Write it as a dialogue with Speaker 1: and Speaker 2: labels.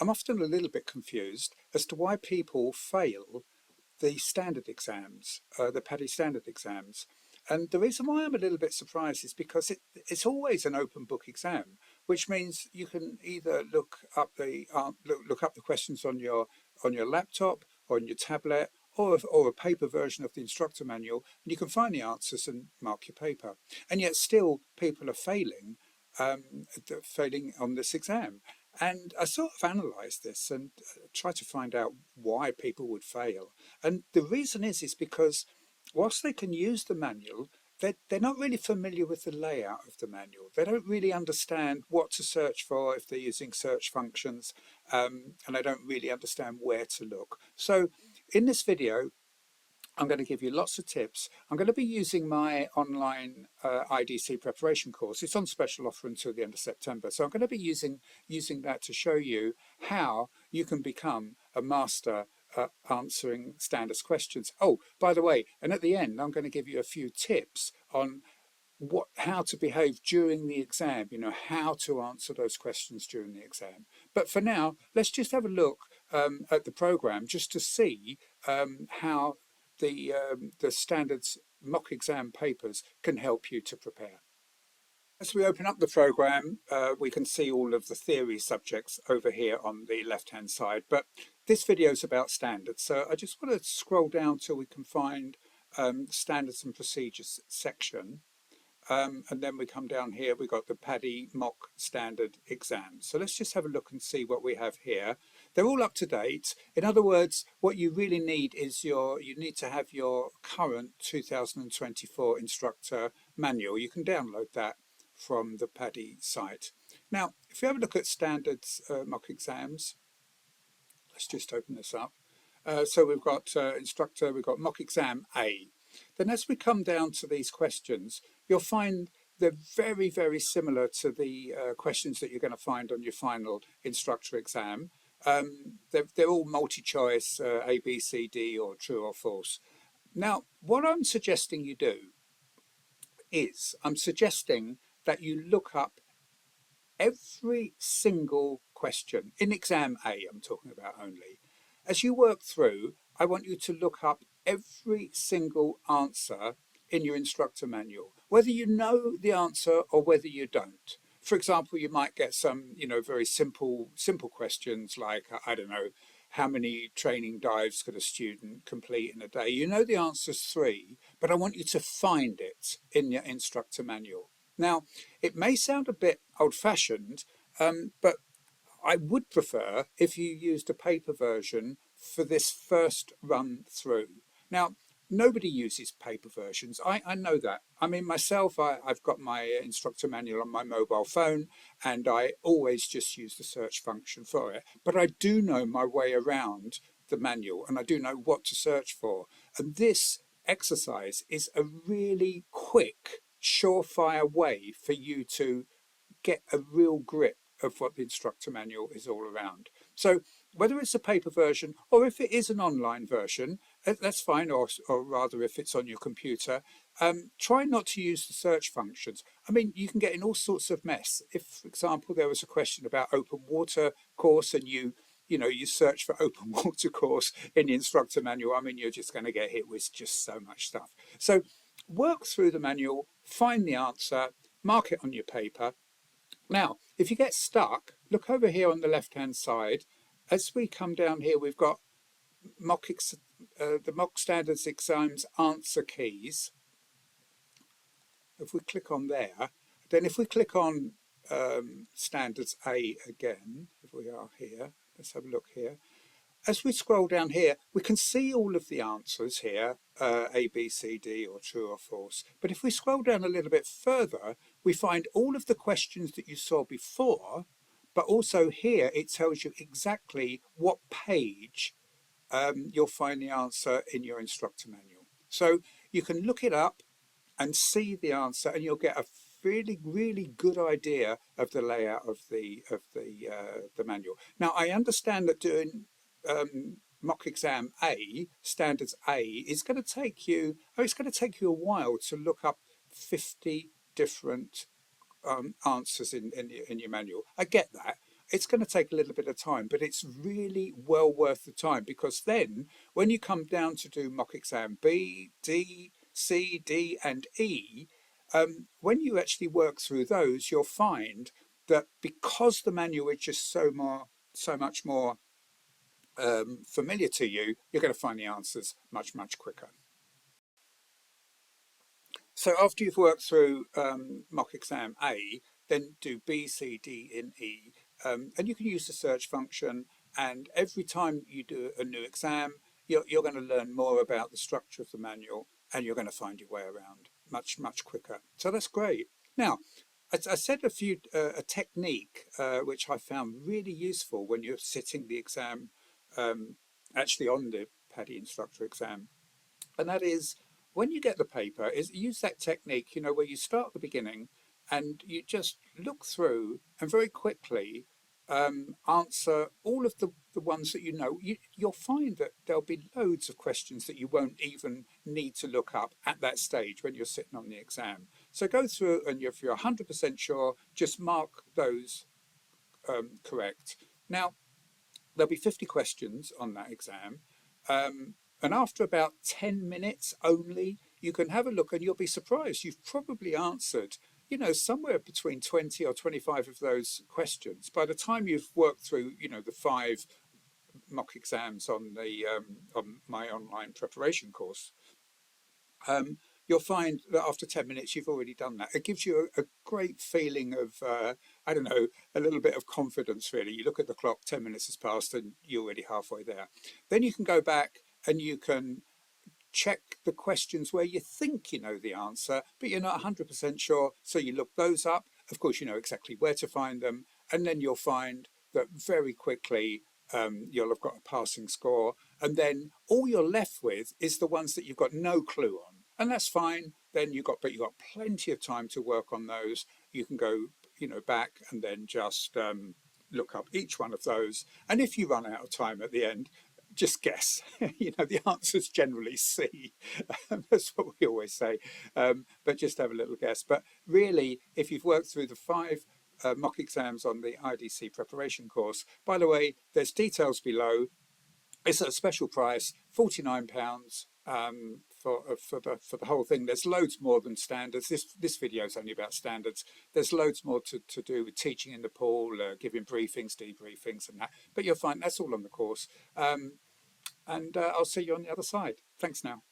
Speaker 1: I'm often a little bit confused as to why people fail the standard exams, the PADI standard exams. And the reason why I'm a little bit surprised is because it's always an open book exam, which means you can either look up the questions on your laptop or on your tablet, or a paper version of the instructor manual, and you can find the answers and mark your paper. And yet still people are failing on this exam. And I sort of analysed this and tried to find out why people would fail. And the reason is because whilst they can use the manual, they're not really familiar with the layout of the manual. They don't really understand what to search for if they're using search functions, and they don't really understand where to look. So in this video, I'm going to give you lots of tips. I'm going to be using my online IDC preparation course. It's on special offer until the end of September. So I'm going to be using that to show you how you can become a master answering standards questions. Oh, by the way, and at the end, I'm going to give you a few tips on how to behave during the exam, how to answer those questions during the exam. But for now, let's just have a look at the program just to see how the standards mock exam papers can help you to prepare. As we open up the program, we can see all of the theory subjects over here on the left-hand side, but this video is about standards. So I just want to scroll down till we can find standards and procedures section. And then we come down here, we've got the PADI mock standard exams. So let's just have a look and see what we have here. They're all up to date. In other words, what you really need is you need to have your current 2024 instructor manual. You can download that from the PADI site. Now, if you have a look at standards mock exams, let's just open this up. So we've got instructor, we've got mock exam A. Then as we come down to these questions, you'll find they're very, very similar to the questions that you're going to find on your final instructor exam. They're all multi-choice, A, B, C, D, or true or false. Now, what I'm suggesting you do is I'm suggesting that you look up every single question in exam A, I'm talking about only. As you work through, I want you to look up every single answer in your instructor manual, whether you know the answer or whether you don't. For example, you might get some, very simple questions like, I don't know, how many training dives could a student complete in a day? You know the answer's 3, but I want you to find it in your instructor manual. Now, it may sound a bit old-fashioned, but I would prefer if you used a paper version for this first run through. Now, nobody uses paper versions. I know that. I mean, myself, I've got my instructor manual on my mobile phone, and I always just use the search function for it. But I do know my way around the manual, and I do know what to search for. And this exercise is a really quick, surefire way for you to get a real grip of what the instructor manual is all around. So whether it's a paper version or if it is an online version, that's fine, or rather if it's on your computer, try not to use the search functions. I mean, you can get in all sorts of mess. If, for example, there was a question about open water course and you search for open water course in the instructor manual, I mean, you're just going to get hit with just so much stuff. So work through the manual, find the answer, mark it on your paper. Now, if you get stuck, look over here on the left-hand side. As we come down here, we've got the mock standards exams answer keys. If we click on there, then if we click on standards A again, if we are here, let's have a look here. As we scroll down here, we can see all of the answers here, A, B, C, D, or true or false. But if we scroll down a little bit further, we find all of the questions that you saw before, but also here it tells you exactly what page you'll find the answer in your instructor manual. So you can look it up and see the answer, and you'll get a really, really good idea of the layout of the manual. Now, I understand that doing mock exam A, standards A, is going to take you, it's going to take you a while to look up 50 different answers in your manual. I get that. it's going to take a little bit of time, but it's really well worth the time, because then when you come down to do mock exam B, D, C, D, and E, when you actually work through those, you'll find that because the manual is just so much more familiar to you, you're going to find the answers much quicker. So after you've worked through mock exam A, then do B, C, D, and E. And you can use the search function. And every time you do a new exam, you're going to learn more about the structure of the manual, and you're going to find your way around much quicker. So that's great. Now, I said a technique which I found really useful when you're sitting the exam, actually on the PADI instructor exam, and that is, when you get the paper, is use that technique, where you start at the beginning and you just look through and very quickly answer all of the ones that you'll find that there'll be loads of questions that you won't even need to look up at that stage when you're sitting on the exam. So go through, and if you're 100% sure, just mark those correct. Now, there'll be 50 questions on that exam. And after about 10 minutes only, you can have a look, and you'll be surprised. You've probably answered, somewhere between 20 or 25 of those questions. By the time you've worked through, the 5 mock exams on my online preparation course, you'll find that after 10 minutes, you've already done that. It gives you a great feeling of, I don't know, a little bit of confidence, really. You look at the clock, 10 minutes has passed, and you're already halfway there. Then you can go back and you can check the questions where you think you know the answer, but you're not 100% sure. So you look those up. Of course, you know exactly where to find them. And then you'll find that very quickly you'll have got a passing score. And then all you're left with is the ones that you've got no clue on. And that's fine. Then you've got plenty of time to work on those. You can go, back and then just look up each one of those. And if you run out of time at the end, just guess. The answer's generally C. That's what we always say. But just have a little guess. But really, if you've worked through the 5 mock exams on the IDC preparation course, by the way, there's details below. It's at a special price, £49 for the whole thing. There's loads more than standards. This video is only about standards. There's loads more to do with teaching in the pool, giving briefings, debriefings, and that. But you'll find that's all on the course. And I'll see you on the other side. Thanks now.